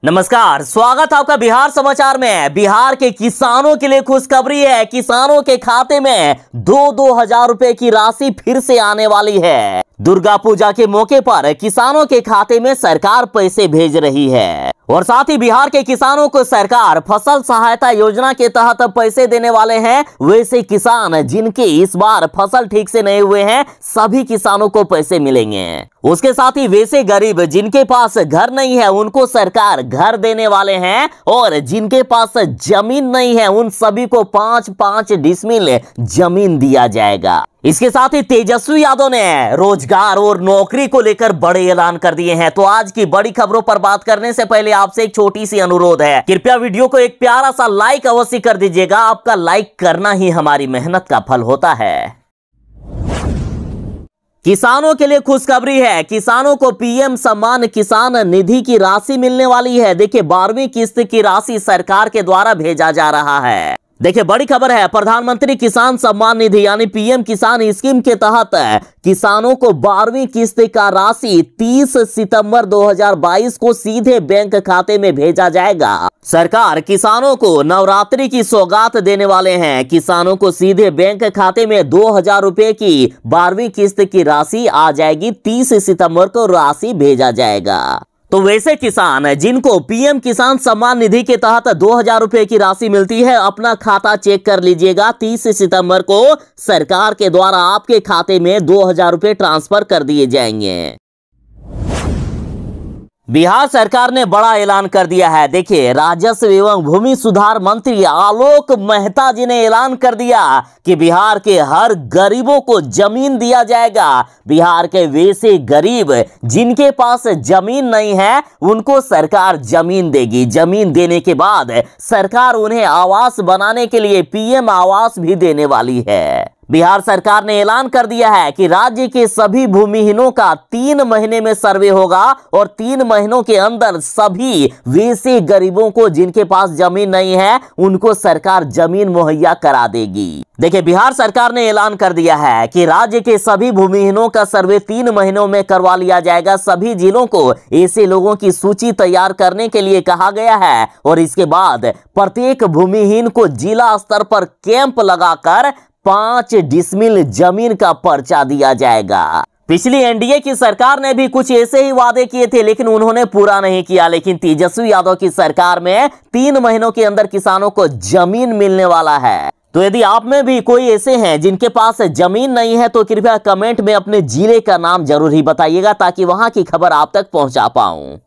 नमस्कार, स्वागत है आपका बिहार समाचार में। बिहार के किसानों के लिए खुशखबरी है। किसानों के खाते में 2-2 हजार रुपए की राशि फिर से आने वाली है। दुर्गा पूजा के मौके पर किसानों के खाते में सरकार पैसे भेज रही है और साथ ही बिहार के किसानों को सरकार फसल सहायता योजना के तहत पैसे देने वाले हैं। वैसे किसान जिनके इस बार फसल ठीक से नहीं हुए हैं, सभी किसानों को पैसे मिलेंगे। उसके साथ ही वैसे गरीब जिनके पास घर नहीं है, उनको सरकार घर देने वाले हैं और जिनके पास जमीन नहीं है, उन सभी को 5-5 डिसमिल जमीन दिया जाएगा। इसके साथ ही तेजस्वी यादव ने रोजगार और नौकरी को लेकर बड़े ऐलान कर दिए हैं। तो आज की बड़ी खबरों पर बात करने से पहले आपसे एक छोटी सी अनुरोध है, कृपया वीडियो को एक प्यारा सा लाइक अवश्य कर दीजिएगा। आपका लाइक करना ही हमारी मेहनत का फल होता है। किसानों के लिए खुशखबरी है। किसानों को पीएम सम्मान किसान निधि की राशि मिलने वाली है। देखिए, 12वीं किस्त की राशि सरकार के द्वारा भेजा जा रहा है। देखिए, बड़ी खबर है। प्रधानमंत्री किसान सम्मान निधि यानी पीएम किसान स्कीम के तहत किसानों को 12वीं किस्त का राशि 30 सितंबर 2022 को सीधे बैंक खाते में भेजा जाएगा। सरकार किसानों को नवरात्रि की सौगात देने वाले हैं। किसानों को सीधे बैंक खाते में 2000 रुपए की 12वीं किस्त की राशि आ जाएगी। 30 सितंबर को राशि भेजा जाएगा। तो वैसे किसान जिनको पीएम किसान सम्मान निधि के तहत 2000 रुपए की राशि मिलती है, अपना खाता चेक कर लीजिएगा। 30 सितंबर को सरकार के द्वारा आपके खाते में 2000 रुपए ट्रांसफर कर दिए जाएंगे। बिहार सरकार ने बड़ा ऐलान कर दिया है। देखिए, राजस्व एवं भूमि सुधार मंत्री आलोक मेहता जी ने ऐलान कर दिया कि बिहार के हर गरीबों को जमीन दिया जाएगा। बिहार के वैसे गरीब जिनके पास जमीन नहीं है, उनको सरकार जमीन देगी। जमीन देने के बाद सरकार उन्हें आवास बनाने के लिए पीएम आवास भी देने वाली है। बिहार सरकार ने ऐलान कर दिया है कि राज्य के सभी भूमिहीनों का 3 महीने में सर्वे होगा और 3 महीनों के अंदर सभी वैसे गरीबों को जिनके पास जमीन नहीं है, उनको सरकार जमीन मुहैया करा देगी। देखिए, बिहार सरकार ने ऐलान कर दिया है कि राज्य के सभी भूमिहीनों का सर्वे 3 महीनों में करवा लिया जाएगा। सभी जिलों को ऐसे लोगों की सूची तैयार करने के लिए कहा गया है और इसके बाद प्रत्येक भूमिहीन को जिला स्तर पर कैंप लगाकर 5 डिसमिल जमीन का पर्चा दिया जाएगा। पिछली एनडीए की सरकार ने भी कुछ ऐसे ही वादे किए थे, लेकिन उन्होंने पूरा नहीं किया। लेकिन तेजस्वी यादव की सरकार में 3 महीनों के अंदर किसानों को जमीन मिलने वाला है। तो यदि आप में भी कोई ऐसे हैं जिनके पास जमीन नहीं है, तो कृपया कमेंट में अपने जिले का नाम जरूर ही बताइएगा, ताकि वहां की खबर आप तक पहुंचा पाऊं।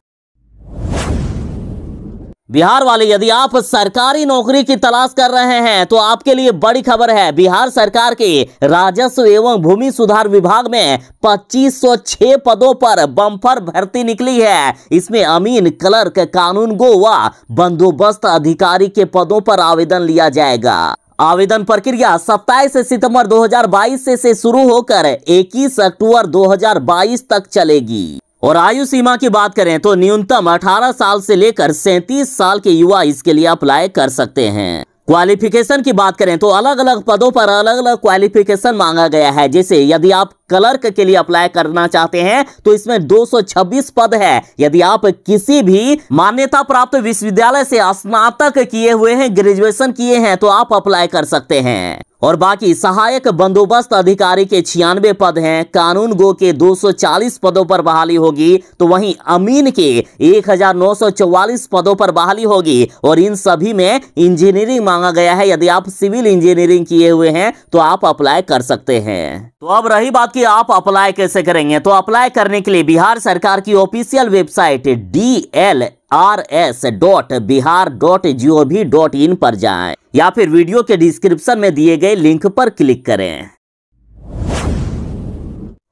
बिहार वाले, यदि आप सरकारी नौकरी की तलाश कर रहे हैं तो आपके लिए बड़ी खबर है। बिहार सरकार के राजस्व एवं भूमि सुधार विभाग में 2506 पदों पर बम्पर भर्ती निकली है। इसमें अमीन, क्लर्क, कानूनगो व बंदोबस्त अधिकारी के पदों पर आवेदन लिया जाएगा। आवेदन प्रक्रिया 27 सितंबर 2022 से शुरू होकर 21 अक्टूबर 2022 तक चलेगी। और आयु सीमा की बात करें तो न्यूनतम 18 साल से लेकर 37 साल के युवा इसके लिए अप्लाई कर सकते हैं। क्वालिफिकेशन की बात करें तो अलग अलग पदों पर अलग अलग क्वालिफिकेशन मांगा गया है। जैसे यदि आप क्लर्क के लिए अप्लाई करना चाहते हैं तो इसमें 226 पद है। यदि आप किसी भी मान्यता प्राप्त विश्वविद्यालय से स्नातक किए हुए हैं, ग्रेजुएशन किए हैं, तो आप अप्लाई कर सकते हैं। और बाकी सहायक बंदोबस्त अधिकारी के 96 पद हैं। कानून गो के 240 पदों पर बहाली होगी, तो वहीं अमीन के 1944 पदों पर बहाली होगी। और इन सभी में इंजीनियरिंग मांगा गया है। यदि आप सिविल इंजीनियरिंग किए हुए हैं तो आप अप्लाई कर सकते हैं। तो अब रही बात कि आप अप्लाई कैसे करेंगे, तो अप्लाई करने के लिए बिहार सरकार की ऑफिशियल वेबसाइट dlrs.bihar.gov.in पर जाएं या फिर वीडियो के डिस्क्रिप्शन में दिए गए लिंक पर क्लिक करें।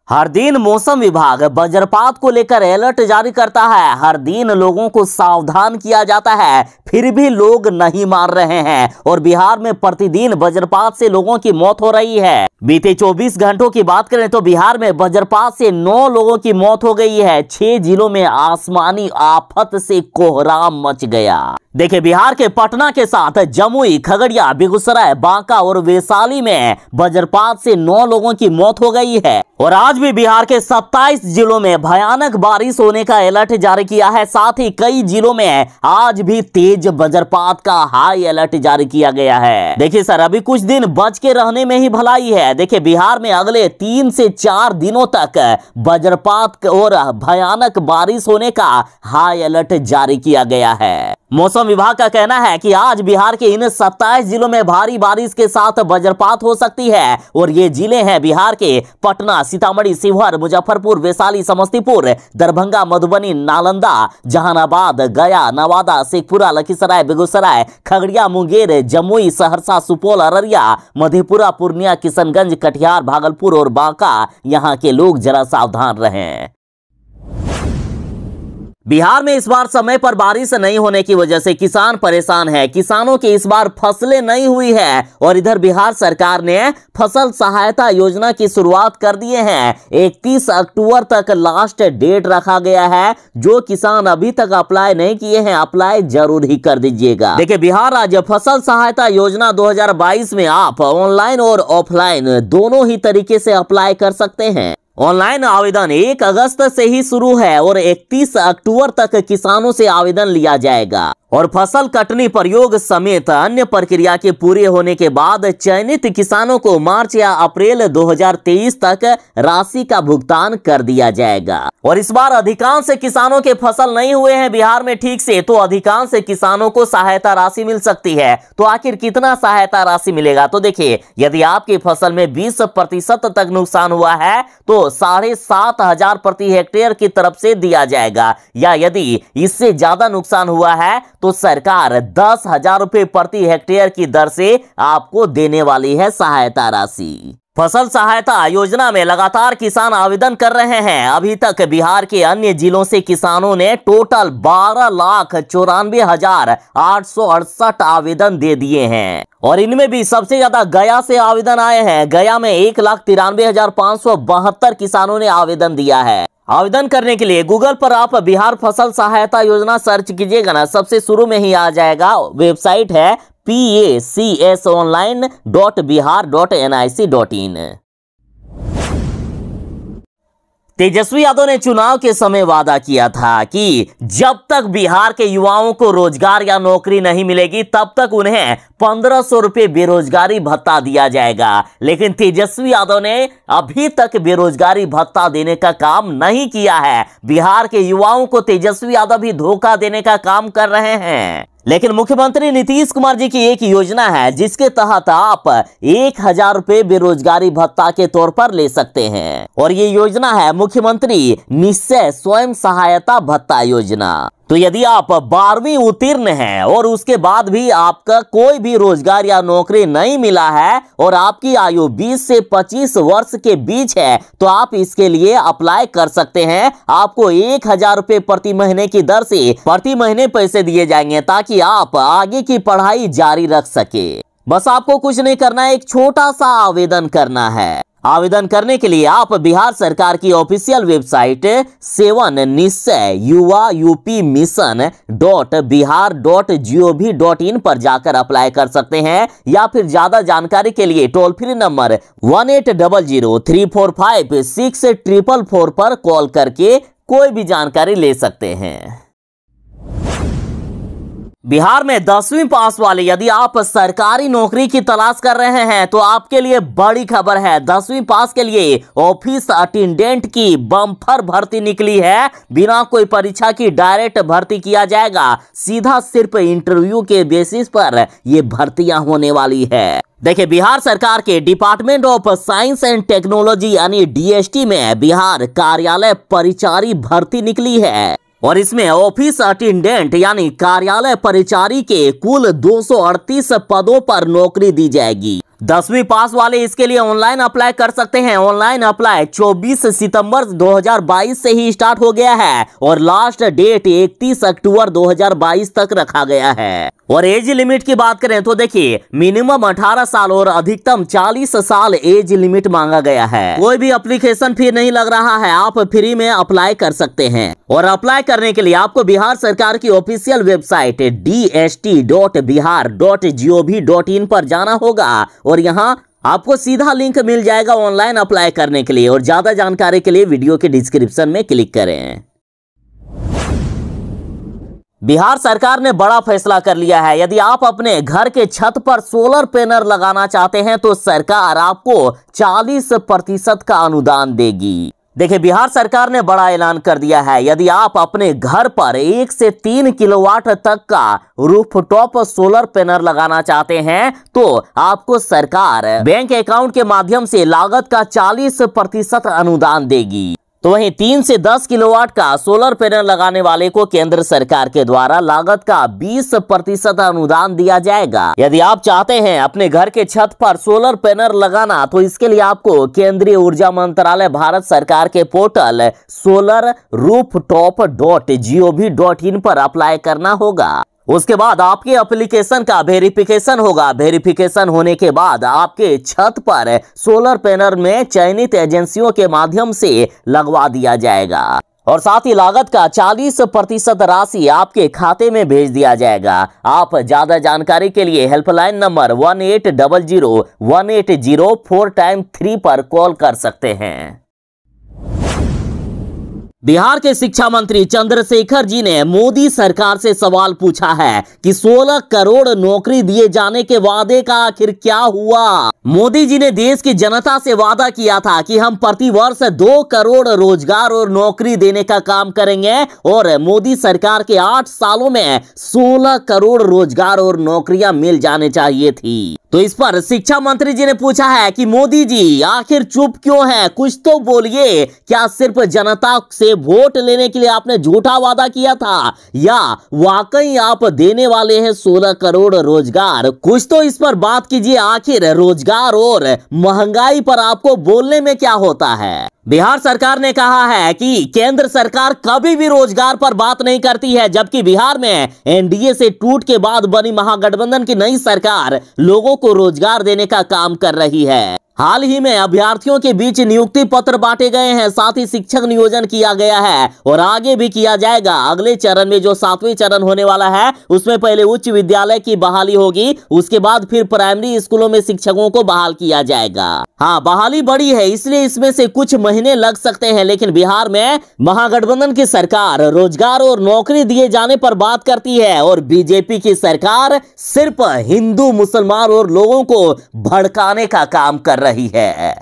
हर दिन मौसम विभाग वज्रपात को लेकर अलर्ट जारी करता है। हर दिन लोगों को सावधान किया जाता है, फिर भी लोग नहीं मान रहे हैं और बिहार में प्रतिदिन वज्रपात से लोगों की मौत हो रही है। बीते 24 घंटों की बात करें तो बिहार में वज्रपात से 9 लोगों की मौत हो गई है। 6 जिलों में आसमानी आफत से कोहराम मच गया। देखिए, बिहार के पटना के साथ जमुई, खगड़िया, बेगूसराय, बांका और वैशाली में वज्रपात से 9 लोगों की मौत हो गई है। और आज भी बिहार के 27 जिलों में भयानक बारिश होने का अलर्ट जारी किया है। साथ ही कई जिलों में आज भी तेज वज्रपात का हाई अलर्ट जारी किया गया है। देखिए सर, अभी कुछ दिन बच के रहने में ही भलाई है। देखिए, बिहार में अगले 3 से 4 दिनों तक वज्रपात और भयानक बारिश होने का हाई अलर्ट जारी किया गया है। मौसम विभाग का कहना है कि आज बिहार के इन 27 जिलों में भारी बारिश के साथ वज्रपात हो सकती है। और ये जिले हैं बिहार के पटना, सीतामढ़ी, शिवहर, मुजफ्फरपुर, वैशाली, समस्तीपुर, दरभंगा, मधुबनी, नालंदा, जहानाबाद, गया, नवादा, शेखपुरा, लखीसराय, बेगूसराय, खगड़िया, मुंगेर, जमुई, सहरसा, सुपौल, अररिया, मधेपुरा, पूर्णिया, किशनगंज, कटिहार, भागलपुर और बांका। यहाँ के लोग जरा सावधान रहें। बिहार में इस बार समय पर बारिश नहीं होने की वजह से किसान परेशान है। किसानों की इस बार फसलें नहीं हुई है। और इधर बिहार सरकार ने फसल सहायता योजना की शुरुआत कर दिए हैं। 31 अक्टूबर तक लास्ट डेट रखा गया है। जो किसान अभी तक अप्लाई नहीं किए हैं, अप्लाई जरूर ही कर दीजिएगा। देखिए, बिहार राज्य फसल सहायता योजना 2022 में आप ऑनलाइन और ऑफलाइन दोनों ही तरीके से अप्लाई कर सकते हैं। ऑनलाइन आवेदन 1 अगस्त से ही शुरू है और 31 अक्टूबर तक किसानों से आवेदन लिया जाएगा। और फसल कटनी, प्रयोग समेत अन्य प्रक्रिया के पूरे होने के बाद चयनित किसानों को मार्च या अप्रैल 2023 तक राशि का भुगतान कर दिया जाएगा। और इस बार अधिकांश किसानों के फसल नहीं हुए हैं बिहार में ठीक से, तो अधिकांश किसानों को सहायता राशि मिल सकती है। तो आखिर कितना सहायता राशि मिलेगा? तो देखिए, यदि आपकी फसल में 20% तक नुकसान हुआ है तो 7,500 प्रति हेक्टेयर की तरफ से दिया जाएगा। या यदि इससे ज्यादा नुकसान हुआ है तो सरकार 10,000 रुपए प्रति हेक्टेयर की दर से आपको देने वाली है सहायता राशि। फसल सहायता योजना में लगातार किसान आवेदन कर रहे हैं। अभी तक बिहार के अन्य जिलों से किसानों ने टोटल 12,94,868 आवेदन दे दिए हैं। और इनमें भी सबसे ज्यादा गया से आवेदन आए हैं। गया में 1,93,572 किसानों ने आवेदन दिया है। आवेदन करने के लिए गूगल पर आप बिहार फसल सहायता योजना सर्च कीजिएगा ना, सबसे शुरू में ही आ जाएगा। वेबसाइट है pacsonline.bihar.nic.in। तेजस्वी यादव ने चुनाव के समय वादा किया था कि जब तक बिहार के युवाओं को रोजगार या नौकरी नहीं मिलेगी तब तक उन्हें 1,500 रुपए बेरोजगारी भत्ता दिया जाएगा। लेकिन तेजस्वी यादव ने अभी तक बेरोजगारी भत्ता देने का काम नहीं किया है। बिहार के युवाओं को तेजस्वी यादव भी धोखा देने का काम कर रहे हैं। लेकिन मुख्यमंत्री नीतीश कुमार जी की एक योजना है जिसके तहत आप 1,000 रुपए बेरोजगारी भत्ता के तौर पर ले सकते हैं। और ये योजना है मुख्यमंत्री निश्चय स्वयं सहायता भत्ता योजना। तो यदि आप 12वीं उत्तीर्ण हैं और उसके बाद भी आपका कोई भी रोजगार या नौकरी नहीं मिला है और आपकी आयु 20 से 25 वर्ष के बीच है तो आप इसके लिए अप्लाई कर सकते हैं। आपको 1,000 रुपए प्रति महीने की दर से प्रति महीने पैसे दिए जाएंगे ताकि आप आगे की पढ़ाई जारी रख सके। बस आपको कुछ नहीं करना है, एक छोटा सा आवेदन करना है। आवेदन करने के लिए आप बिहार सरकार की ऑफिशियल वेबसाइट 7 निश्चय युवा यूपी मिशन.bihar.gov.in पर जाकर अप्लाई कर सकते हैं। या फिर ज्यादा जानकारी के लिए टोल फ्री नंबर 1800-345-6444 पर कॉल करके कोई भी जानकारी ले सकते हैं। बिहार में 10वीं पास वाले यदि आप सरकारी नौकरी की तलाश कर रहे हैं तो आपके लिए बड़ी खबर है। 10वीं पास के लिए ऑफिस अटेंडेंट की बम्पर भर्ती निकली है। बिना कोई परीक्षा की डायरेक्ट भर्ती किया जाएगा। सीधा सिर्फ इंटरव्यू के बेसिस पर ये भर्तियां होने वाली है। देखिए, बिहार सरकार के department of science and technology यानी DST में बिहार कार्यालय परिचारी भर्ती निकली है। और इसमें ऑफिस अटेंडेंट यानी कार्यालय परिचारी के कुल 238 पदों पर नौकरी दी जाएगी। 10वीं पास वाले इसके लिए ऑनलाइन अप्लाई कर सकते हैं। ऑनलाइन अप्लाई 24 सितंबर 2022 से ही स्टार्ट हो गया है और लास्ट डेट 31 अक्टूबर 2022 तक रखा गया है। और एज लिमिट की बात करें तो देखिए मिनिमम 18 साल और अधिकतम 40 साल एज लिमिट मांगा गया है। कोई भी एप्लीकेशन फी नहीं लग रहा है, आप फ्री में अप्लाई कर सकते हैं। और अप्लाई करने के लिए आपको बिहार सरकार की ऑफिशियल वेबसाइट dst.bihar.gov.in पर जाना होगा और यहाँ आपको सीधा लिंक मिल जाएगा ऑनलाइन अप्लाई करने के लिए। और ज्यादा जानकारी के लिए वीडियो के डिस्क्रिप्शन में क्लिक करें। बिहार सरकार ने बड़ा फैसला कर लिया है। यदि आप अपने घर के छत पर सोलर पैनल लगाना चाहते हैं तो सरकार आपको 40% का अनुदान देगी। देखिए बिहार सरकार ने बड़ा ऐलान कर दिया है। यदि आप अपने घर पर 1 से 3 किलोवाट तक का रूफटॉप सोलर पैनल लगाना चाहते हैं तो आपको सरकार बैंक अकाउंट के माध्यम से लागत का 40% अनुदान देगी। तो वहीं 3 से 10 किलोवाट का सोलर पैनल लगाने वाले को केंद्र सरकार के द्वारा लागत का 20% अनुदान दिया जाएगा। यदि आप चाहते हैं अपने घर के छत पर सोलर पैनल लगाना तो इसके लिए आपको केंद्रीय ऊर्जा मंत्रालय भारत सरकार के पोर्टल solarrooftop.gov.in पर अप्लाई करना होगा। उसके बाद आपके एप्लीकेशन का वेरिफिकेशन होगा। वेरिफिकेशन होने के बाद आपके छत पर सोलर पैनल में चयनित एजेंसियों के माध्यम से लगवा दिया जाएगा और साथ ही लागत का 40% राशि आपके खाते में भेज दिया जाएगा। आप ज्यादा जानकारी के लिए हेल्पलाइन नंबर 1800-180-4x3 पर कॉल कर सकते हैं। बिहार के शिक्षा मंत्री चंद्रशेखर जी ने मोदी सरकार से सवाल पूछा है कि 16 करोड़ नौकरी दिए जाने के वादे का आखिर क्या हुआ। मोदी जी ने देश की जनता से वादा किया था कि हम प्रतिवर्ष 2 करोड़ रोजगार और नौकरी देने का काम करेंगे और मोदी सरकार के 8 सालों में 16 करोड़ रोजगार और नौकरियां मिल जाने चाहिए थी। तो इस पर शिक्षा मंत्री जी ने पूछा है कि मोदी जी आखिर चुप क्यों हैं, कुछ तो बोलिए। क्या सिर्फ जनता से वोट लेने के लिए आपने झूठा वादा किया था या वाकई आप देने वाले हैं 16 करोड़ रोजगार? कुछ तो इस पर बात कीजिए। आखिर रोजगार और महंगाई पर आपको बोलने में क्या होता है? बिहार सरकार ने कहा है कि केंद्र सरकार कभी भी रोजगार पर बात नहीं करती है, जबकि बिहार में एनडीए से टूट के बाद बनी महागठबंधन की नई सरकार लोगों को रोजगार देने का काम कर रही है। हाल ही में अभ्यर्थियों के बीच नियुक्ति पत्र बांटे गए हैं, साथ ही शिक्षक नियोजन किया गया है और आगे भी किया जाएगा। अगले चरण में जो 7वें चरण होने वाला है उसमें पहले उच्च विद्यालय की बहाली होगी, उसके बाद फिर प्राइमरी स्कूलों में शिक्षकों को बहाल किया जाएगा। हाँ, बहाली बड़ी है इसलिए इसमें से कुछ महीने लग सकते हैं, लेकिन बिहार में महागठबंधन की सरकार रोजगार और नौकरी दिए जाने पर बात करती है और बीजेपी की सरकार सिर्फ हिंदू मुसलमान और लोगों को भड़काने का काम कर रही है।